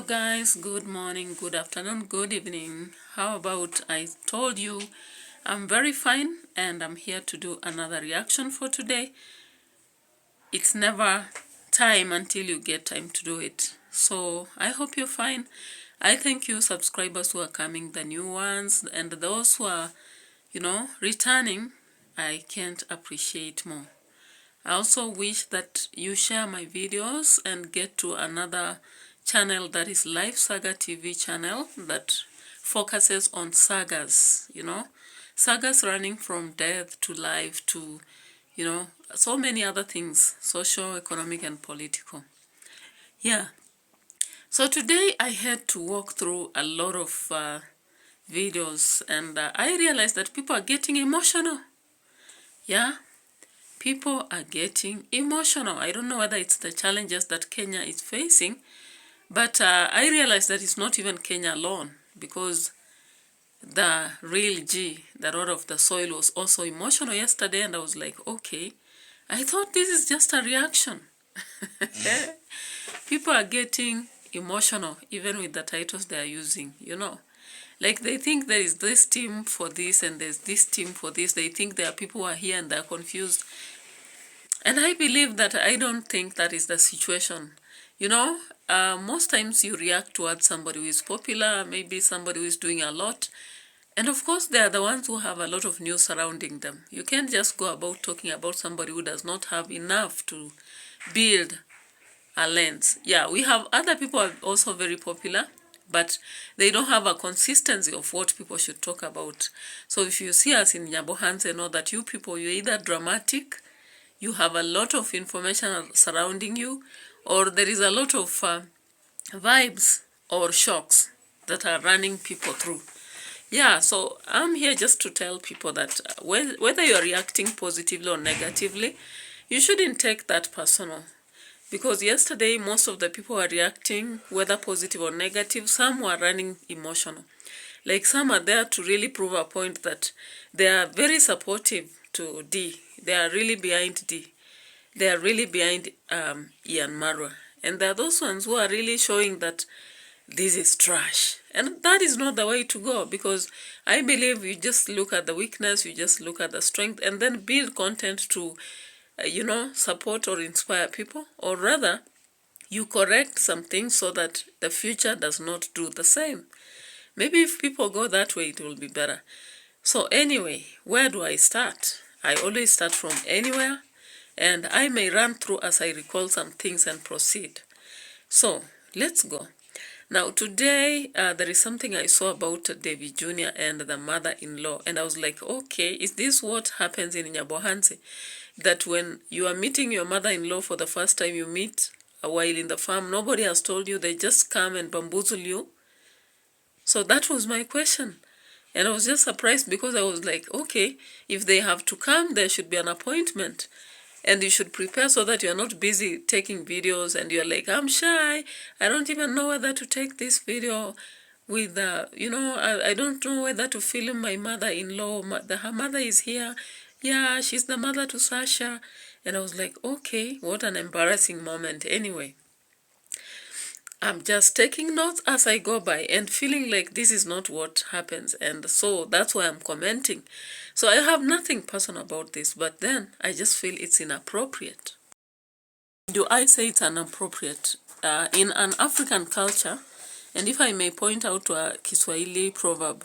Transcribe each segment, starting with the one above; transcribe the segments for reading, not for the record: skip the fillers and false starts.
guys, good morning, good afternoon, good evening. How about I told you I'm very fine and I'm here to do another reaction for today. It's never time until you get time to do it. So I hope you're fine. I thank you subscribers who are coming, the new ones, and those who are, returning. I can't appreciate more. I also wish that you share my videos and get to another channel that is Life Saga TV channel that focuses on sagas, sagas running from death to life to, so many other things, social, economic, and political. Yeah. So today I had to walk through a lot of videos and I realized that people are getting emotional. Yeah. People are getting emotional. I don't know whether it's the challenges that Kenya is facing, but I realized that it's not even Kenya alone, because the real G, the Lord of the Soil, was also emotional yesterday, and I was like, okay, I thought this is just a reaction. People are getting emotional, even with the titles they are using, Like they think there is this team for this and there's this team for this. They think there are people who are here and they're confused. And I believe that I don't think that is the situation. Most times you react towards somebody who is popular, maybe somebody who is doing a lot. And of course, they are the ones who have a lot of news surrounding them. You can't just go about talking about somebody who does not have enough to build a lens. Yeah, we have other people who are also very popular, but they don't have a consistency of what people should talk about. So if you see us in Nyabohanse, know that you people, you're either dramatic, you have a lot of information surrounding you, or there is a lot of vibes or shocks that are running people through. Yeah, so I'm here just to tell people that whether you're reacting positively or negatively, you shouldn't take that personal. Because yesterday, most of the people were reacting, whether positive or negative, some were running emotional. Like some are there to really prove a point that they are very supportive to DEE. They are really behind DEE. They are really behind Ian Marwa. And there are those ones who are really showing that this is trash. And that is not the way to go, because I believe you just look at the weakness, you just look at the strength, and then build content to, support or inspire people. Or rather, you correct some things so that the future does not do the same. Maybe if people go that way, it will be better. So anyway, where do I start? I always start from anywhere, and I may run through as I recall some things and proceed. So let's go. Now today, there is something I saw about David Jr. and the mother-in-law, and I was like, okay, is this what happens in Nyabohanse? That when you are meeting your mother-in-law for the first time, you meet while in the farm, nobody has told you, they just come and bamboozle you? So that was my question. And I was just surprised, because I was like, okay, if they have to come, there should be an appointment. And you should prepare so that you're not busy taking videos and you're like, I'm shy. I don't even know whether to take this video with, I don't know whether to film my mother-in-law. Her mother is here. Yeah, she's the mother to Sasha. And I was like, okay, what an embarrassing moment. Anyway, I'm just taking notes as I go by and feeling like this is not what happens. And so that's why I'm commenting. So I have nothing personal about this, but then I just feel it's inappropriate. Do I say it's inappropriate? In an African culture, and if I may point out to a Kiswahili proverb,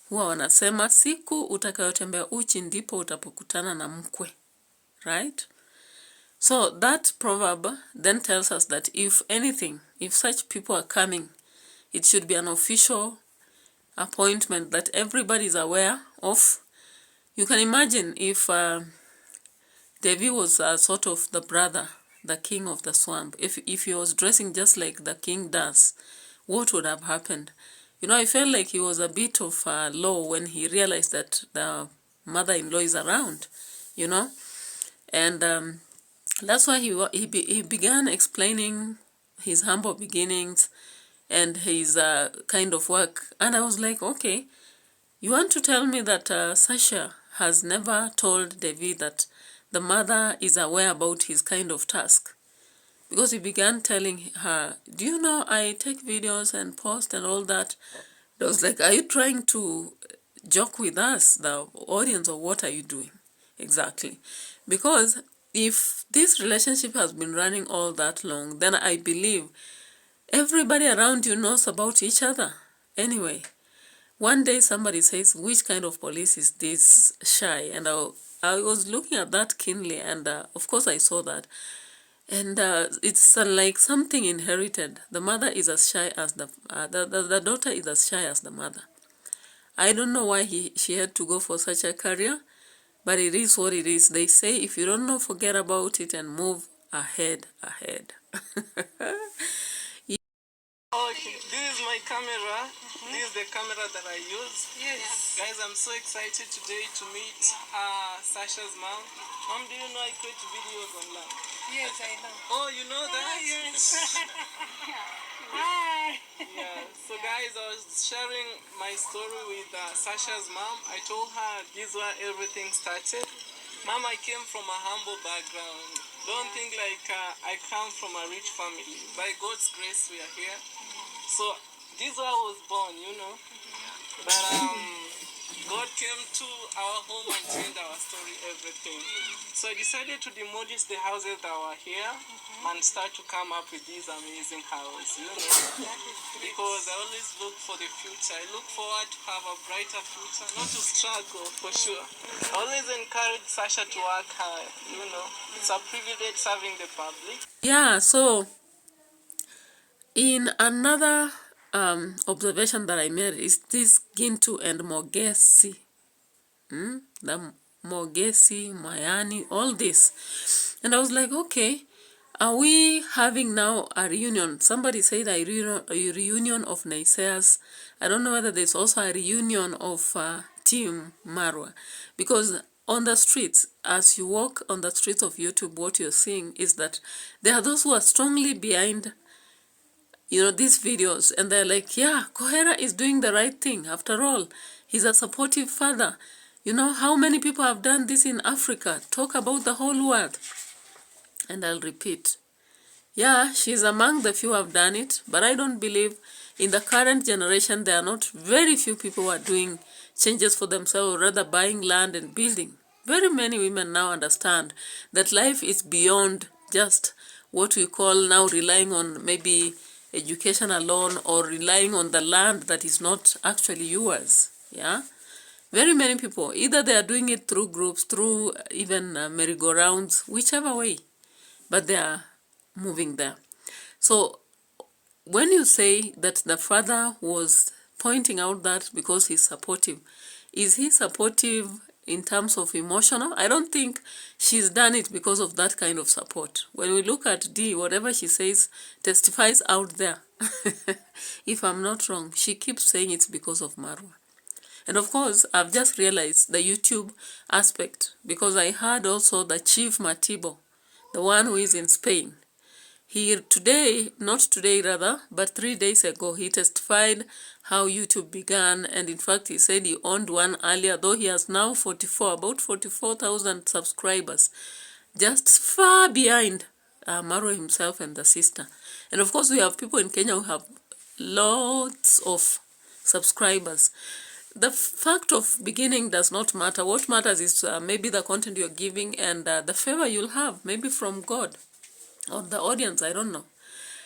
huwa wanasema siku utakayotembea uchi ndipo utapokutana na mkwe. Right? So that proverb then tells us that if anything, if such people are coming, it should be an official appointment that everybody is aware of. You can imagine if Devi was sort of the brother, the king of the swamp, if he was dressing just like the king does, what would have happened? I felt like he was a bit of low when he realized that the mother-in-law is around, and that's why he began explaining his humble beginnings and his kind of work. And I was like, okay, you want to tell me that Sasha has never told Devi that the mother is aware about his kind of task? because he began telling her, do you know I take videos and post and all that? I was like, are you trying to joke with us, the audience, or what are you doing exactly? Because if this relationship has been running all that long, then I believe everybody around you knows about each other. Anyway, one day somebody says, which kind of police is this shy? And I was looking at that keenly, and of course I saw that. And it's like something inherited. The mother is as shy as the daughter is as shy as the mother. I don't know why she had to go for such a career, but it is what it is. They say if you don't know, forget about it and move ahead. Okay, this is my camera. This is the camera that I use. Yes. Guys, I'm so excited today to meet Sasha's mom. Mom, do you know I create videos online? Yes, I know. Oh, you know that? Yes. Hi. Yeah. So guys, I was sharing my story with Sasha's mom. I told her this is where everything started. Mom, I came from a humble background. Don't think like I come from a rich family. By God's grace, we are here. So this is where I was born, you know. But God came to our home and changed our story, everything. So I decided to demolish the houses that were here and start to come up with this amazing house, you know. Because I always look for the future. I look forward to have a brighter future, not to struggle, for sure. I always encourage Sasha to work hard, you know. It's a privilege serving the public. Yeah, so in another observation that I made is this Gintu and Mogesi. The Mogesi, Mayani, all this. And I was like, okay, are we having now a reunion? Somebody said a reunion of naysayers. I don't know whether there's also a reunion of Team Marwa. Because on the streets, as you walk on the streets of YouTube, what you're seeing is that there are those who are strongly behind these videos, and they're like, yeah, Kohera is doing the right thing. After all, he's a supportive father. You know how many people have done this in Africa? Talk about the whole world. And I'll repeat. Yeah, she's among the few who have done it, but I don't believe in the current generation there are not very few people who are doing changes for themselves, rather buying land and building. Very many women now understand that life is beyond just what we call now relying on maybe education alone or relying on the land that is not actually yours. Yeah, very many people, either they are doing it through groups, through even merry-go-rounds, whichever way, but they are moving there. So when you say that the father was pointing out that because he's supportive, is he supportive in terms of emotional? I don't think she's done it because of that kind of support. When we look at DEE, whatever she says testifies out there. If I'm not wrong, she keeps saying it's because of Marwa. And of course, I've just realized the YouTube aspect, because I heard also the Chief Matibo, the one who is in Spain. Not today rather, but 3 days ago, he testified how YouTube began, and in fact, he said he owned one earlier, though he has now about 44,000 subscribers, just far behind Marwa himself and the sister. And of course, we have people in Kenya who have lots of subscribers. The fact of beginning does not matter. What matters is maybe the content you're giving and the favor you'll have, maybe from God or the audience, I don't know.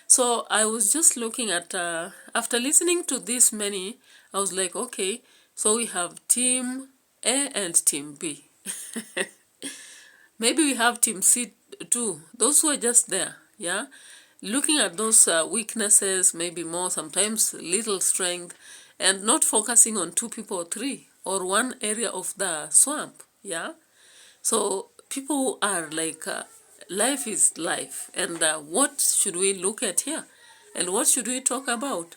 So I was just looking at, after listening to this many, I was like, okay, so we have Team A and Team B. Maybe we have Team C too, those who are just there, yeah? Looking at those weaknesses, maybe more, sometimes little strength, and not focusing on 2 people or 3, or one area of the swamp, yeah? So people are like, life is life, and what should we look at here? And what should we talk about?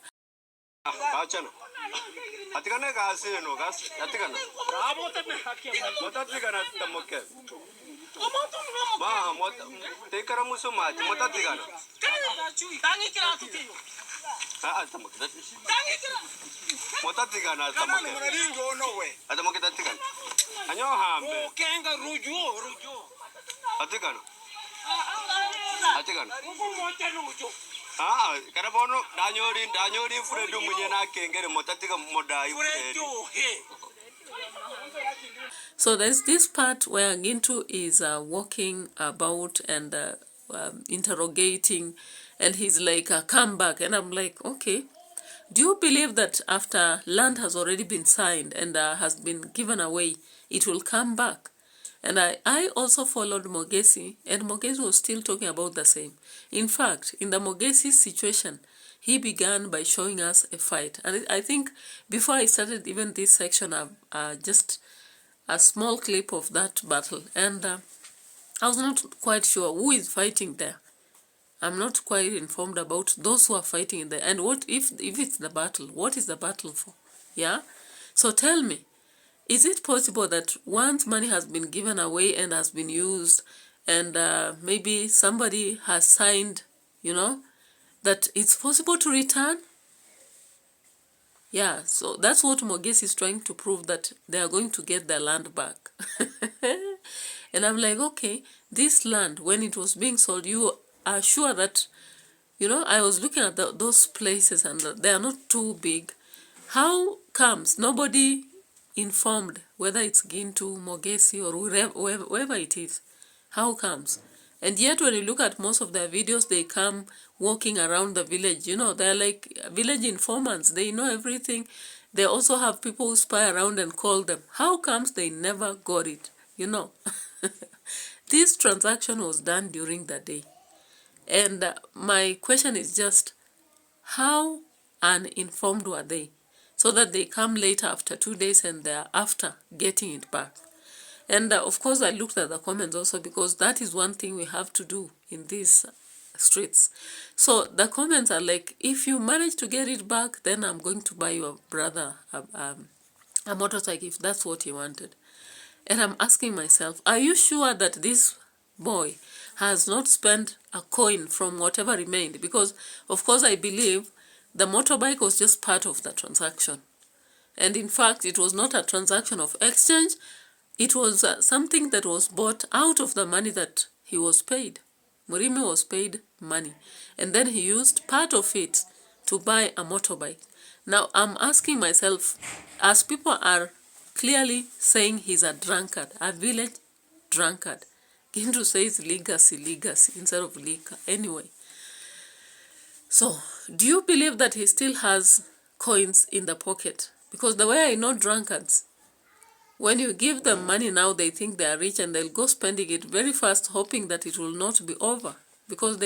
Matagan. Ah, Carabono, Danyori, Fredu Munana can get a Motatiga Moda. So there's this part where Gintu is walking about and interrogating, and he's like, come back. And I'm like, okay, do you believe that after land has already been signed and has been given away, it will come back? And I also followed Mogesi, and Mogesi was still talking about the same. In fact, in the Mogesi situation, he began by showing us a fight. And I think before I started even this section, just a small clip of that battle. And I was not quite sure who is fighting there. I'm not quite informed about those who are fighting in there. And what if it's the battle? What is the battle for? Yeah? So tell me, is it possible that once money has been given away and has been used, and maybe somebody has signed, that it's possible to return? Yeah, so that's what Mogesi is trying to prove, that they are going to get their land back. And I'm like, okay, this land, when it was being sold, you are sure that, I was looking at those places and they are not too big. How comes nobody informed, whether it's Gintu, Mogesi, or wherever it is? How comes? And yet when you look at most of their videos, they come walking around the village. They're like village informants. They know everything. They also have people who spy around and call them. How comes they never got it? This transaction was done during the day. And my question is just, how uninformed were they? So that they come later after 2 days and they're after getting it back. And of course, I looked at the comments also, because that is one thing we have to do in these streets. So the comments are like, if you manage to get it back, then I'm going to buy your brother a motorcycle if that's what he wanted. And I'm asking myself, are you sure that this boy has not spent a coin from whatever remained? Because, of course, I believe the motorbike was just part of the transaction. And in fact, it was not a transaction of exchange. It was something that was bought out of the money that he was paid. Murimi was paid money. And then he used part of it to buy a motorbike. Now, I'm asking myself, as people are clearly saying he's a drunkard, a village drunkard, Gintu says legacy instead of liquor. Anyway. So, do you believe that he still has coins in the pocket? Because the way I know drunkards, when you give them money now, they think they are rich and they'll go spending it very fast, hoping that it will not be over. Because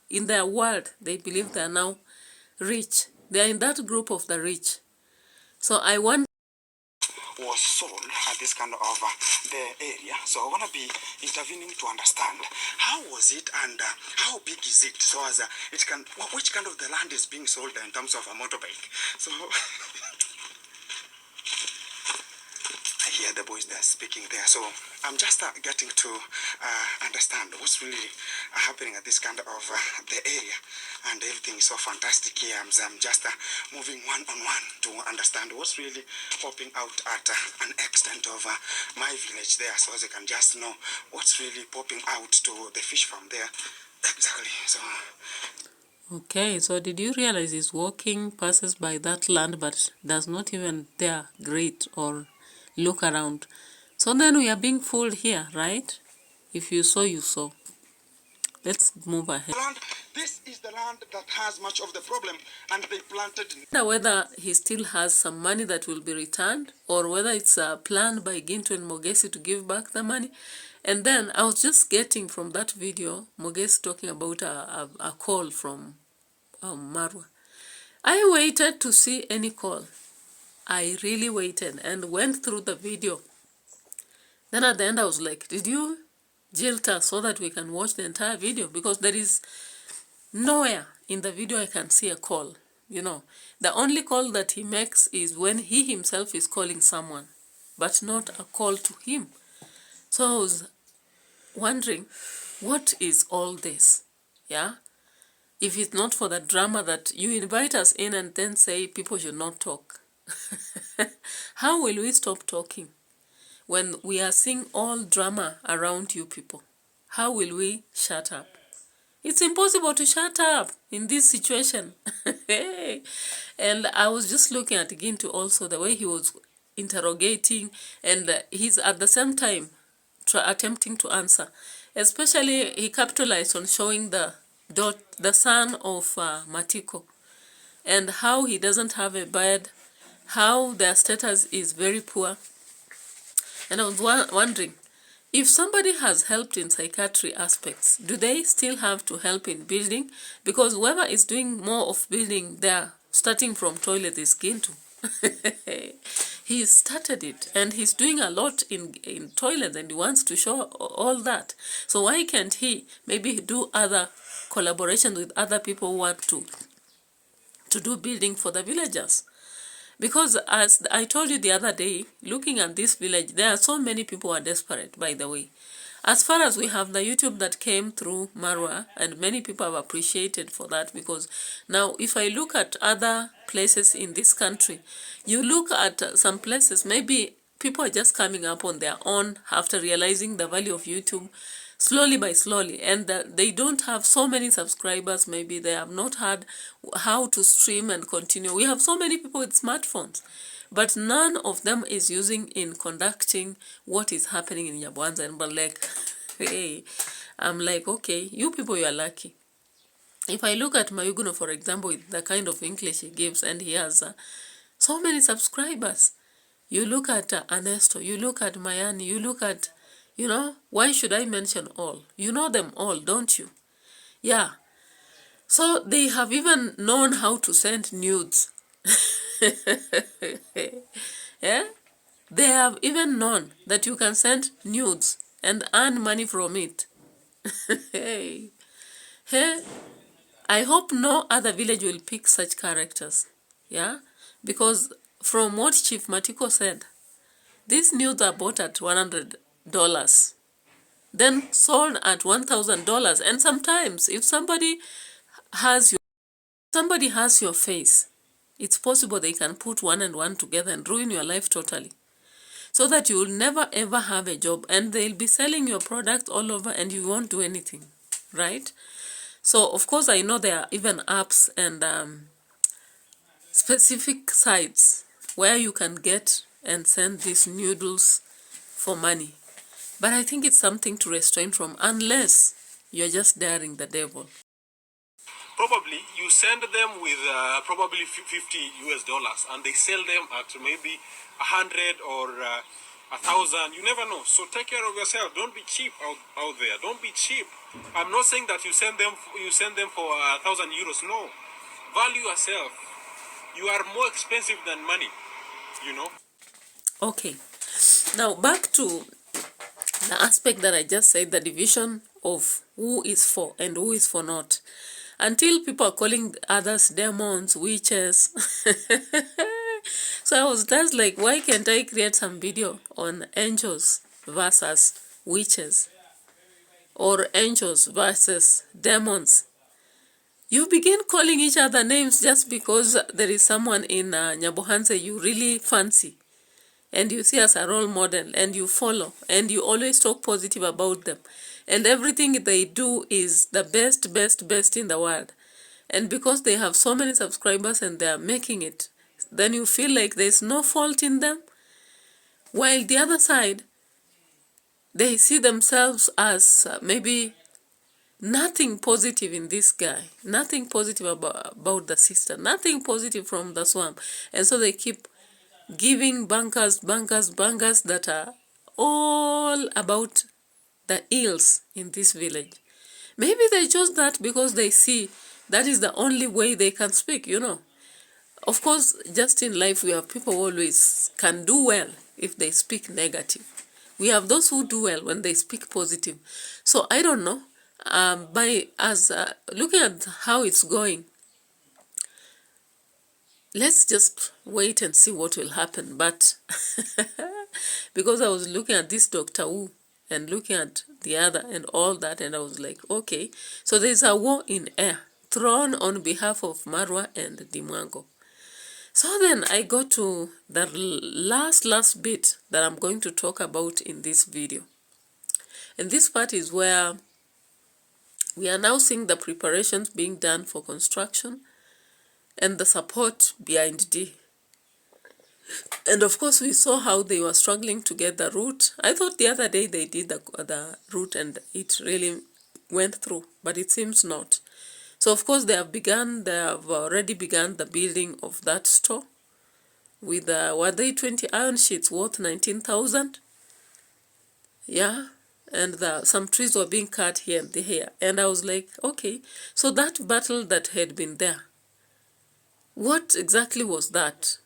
in their world, they believe they are now rich. They are in that group of the rich. So I wonder, was sold at this kind of the area. So I want to be intervening to understand how was it and how big is it, so as which kind of the land is being sold in terms of a motorbike. So I hear the boys they're speaking there. So I'm just getting to understand what's really happening at this kind of the area, and everything is so fantastic here. I'm just moving one-on-one to understand what's really popping out at an extent of my village there, so as I can just know what's really popping out to the fish farm there. Exactly. So okay, so did you realize he's walking, passes by that land, but does not even dare greet or look around? So then we are being fooled here, right? If you saw, you saw. Let's move ahead. This is the land that has much of the problem, and they planted. I wonder whether he still has some money that will be returned, or whether it's a plan by Gintu and Mogesi to give back the money. And then I was just getting from that video, Mogesi talking about a call from Marwa. I waited to see any call. I really waited and went through the video. Then at the end I was like, did you jilt us so that we can watch the entire video? Because there is nowhere in the video I can see a call. The only call that he makes is when he himself is calling someone, but not a call to him. So I was wondering, what is all this? Yeah? If it's not for the drama that you invite us in and then say people should not talk. How will we stop talking when we are seeing all drama around you people? How will we shut up? It's impossible to shut up in this situation. And I was just looking at Gintu also, the way he was interrogating, and he's at the same time attempting to answer. Especially, he capitalized on showing the son of Matiko, and how he doesn't have a bed, how their status is very poor. And I was wondering, if somebody has helped in psychiatry aspects, do they still have to help in building? Because whoever is doing more of building there, starting from toilet, is Gintu. He started it, and he's doing a lot in toilets, and he wants to show all that. So why can't he maybe do other collaborations with other people who want to do building for the villagers? Because as I told you the other day, looking at this village, there are so many people who are desperate, by the way. As far as we have the YouTube that came through Marwa, and many people have appreciated for that, because now if I look at other places in this country, you look at some places, maybe people are just coming up on their own after realizing the value of YouTube, slowly by slowly, and they don't have so many subscribers. Maybe they have not had how to stream and continue. We have so many people with smartphones, but none of them is using in conducting what is happening in Nyabwanza and Balek. Hey, I'm like, okay, you people, you are lucky. If I look at Mayuguno, for example, with the kind of English he gives, and he has so many subscribers. You look at Ernesto, you look at Mayani, you look at, why should I mention all? You know them all, don't you? Yeah. So they have even known how to send nudes. Yeah? They have even known that you can send nudes and earn money from it. Hey. I hope no other village will pick such characters. Yeah? Because from what Chief Matiko said, these nudes are bought at $100, then sold at $1,000. And sometimes, if somebody has your face, it's possible they can put one and one together and ruin your life totally, so that you will never ever have a job, and they'll be selling your product all over and you won't do anything, right? So, of course, I know there are even apps and specific sites where you can get and send these noodles for money. But I think it's something to restrain from, unless you're just daring the devil. Probably you send them with probably $50 and they sell them at maybe 100 or 1,000. You never know. So take care of yourself. Don't be cheap out there. Don't be cheap. I'm not saying that you send them for 1,000 euros. No, value yourself. You are more expensive than money. Okay, now back to the aspect that I just said, the division of who is for and who is for not. Until people are calling others demons, witches. So I was just like, why can't I create some video on angels versus witches, or angels versus demons? You begin calling each other names just because there is someone in Nyabohanse you really fancy, and you see as a role model, and you follow, and you always talk positive about them, and everything they do is the best in the world. And because they have so many subscribers and they are making it, then you feel like there's no fault in them. While the other side, they see themselves as maybe nothing positive in this guy, nothing positive about the sister, nothing positive from the swamp. And so they keep giving bangers that are all about the ills in this village. Maybe they chose that because they see that is the only way they can speak, Of course, just in life, we have people who always can do well if they speak negative. We have those who do well when they speak positive. So I don't know. Looking at how it's going, let's just wait and see what will happen. But because I was looking at this Dr. Wu and looking at the other and all that, and I was like, okay, so there's a war in air thrown on behalf of Marwa and MWANGO. So then I go to the last bit that I'm going to talk about in this video. And this part is where We are now seeing the preparations being done for construction and the support behind DEE. And of course, we saw how they were struggling to get the route. I thought the other day they did the route and it really went through, but it seems not. So of course they have already begun the building of that store with, were they 20 iron sheets worth 19,000? Yeah. And some trees were being cut here and there. And I was like, okay, so that battle that had been there, what exactly was that?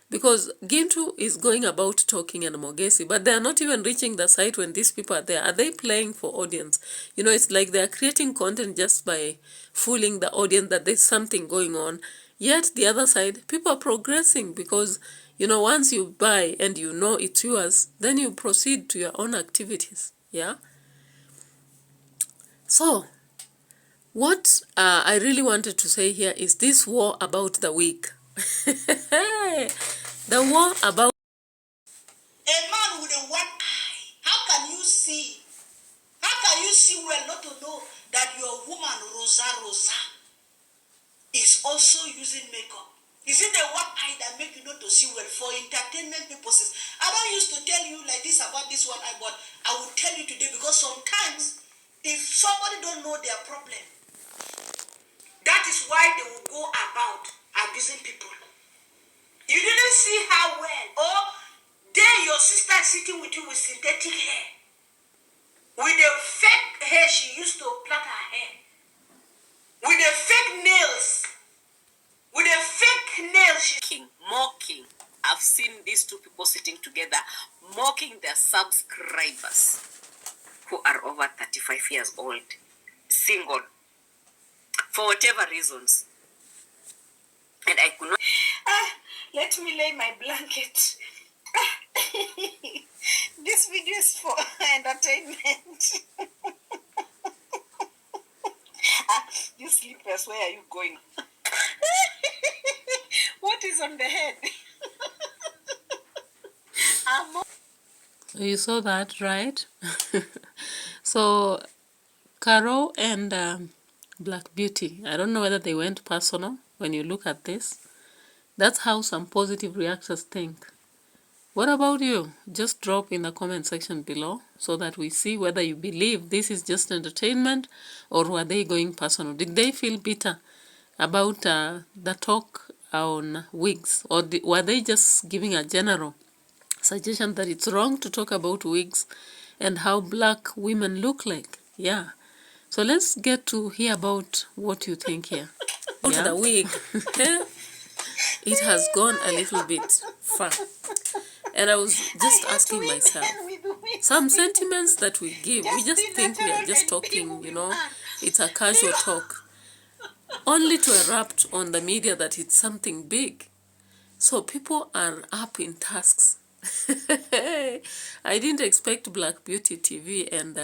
Because Gintu is going about talking and Mogesi, but they are not even reaching the site when these people are there. Are they playing for audience? You know, it's like they are creating content just by fooling the audience that there's something going on. Yet the other side, people are progressing because, you know, once you buy and you know it's yours, then you proceed to your own activities. Yeah. So, what I really wanted to say here is this war about the week. The war about a man with a one eye. How can you see? How can you see well not to know that your woman Rosa is also using makeup? Is it the one eye that make you not to see well for entertainment purposes? I don't used to tell you like this about this one eye, but I will tell you today because sometimes if somebody don't know their problem, that is why they will go about abusing people. You didn't see how well, or there your sister sitting with you with synthetic hair, with the fake hair she used to plait her hair, with the fake nails, with the fake nails. Mocking. I've seen these two people sitting together, mocking their subscribers who are over 35 years old, single, for whatever reasons. And I could not. Let me lay my blanket. This video is for entertainment. You sleepers, where are you going? What is on the head? You saw that, right? So, Caro and Black Beauty, I don't know whether they went personal when you look at this. That's how some positive reactors think. What about you? Just drop in the comment section below so that we see whether you believe this is just entertainment or were they going personal. Did they feel bitter about the talk on wigs, or were they just giving a general suggestion that it's wrong to talk about wigs and how black women look like? Yeah. So let's get to hear about what you think here. Yeah. The wig. It has gone a little bit far. And I was just asking myself, some sentiments that we give, we just think we are just talking, you know, it's a casual talk, only to erupt on the media that it's something big. So people are up in tasks. I didn't expect Black Beauty TV and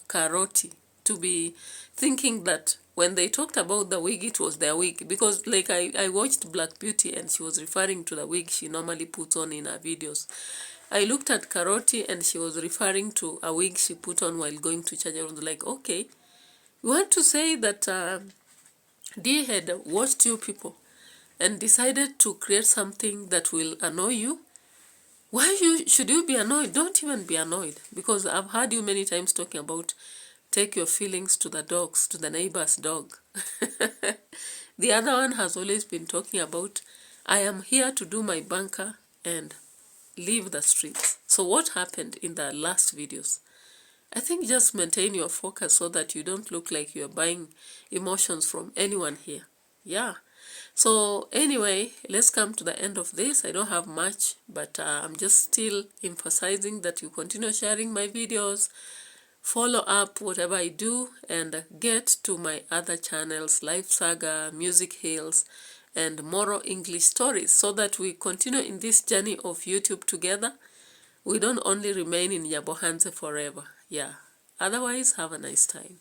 Karoti to be thinking that when they talked about the wig, it was their wig. Because like I watched Black Beauty and she was referring to the wig she normally puts on in her videos. I looked at Karoti and she was referring to a wig she put on while going to church. I was like, okay, you want to say that DEE had watched you people and decided to create something that will annoy you? Why should you be annoyed? Don't even be annoyed, because I've heard you many times talking about take your feelings to the dogs, to the neighbor's dog. The other one has always been talking about, I am here to do my bunker and leave the streets. So what happened in the last videos? I think just maintain your focus so that you don't look like you're buying emotions from anyone here. Yeah. So anyway, let's come to the end of this. I don't have much, but I'm just still emphasizing that you continue sharing my videos, follow up whatever I do, and get to my other channels, Life Saga, Music Hills, and Moro English Stories, so that we continue in this journey of YouTube together. We don't only remain in Yabohanze forever. Yeah. Otherwise, have a nice time.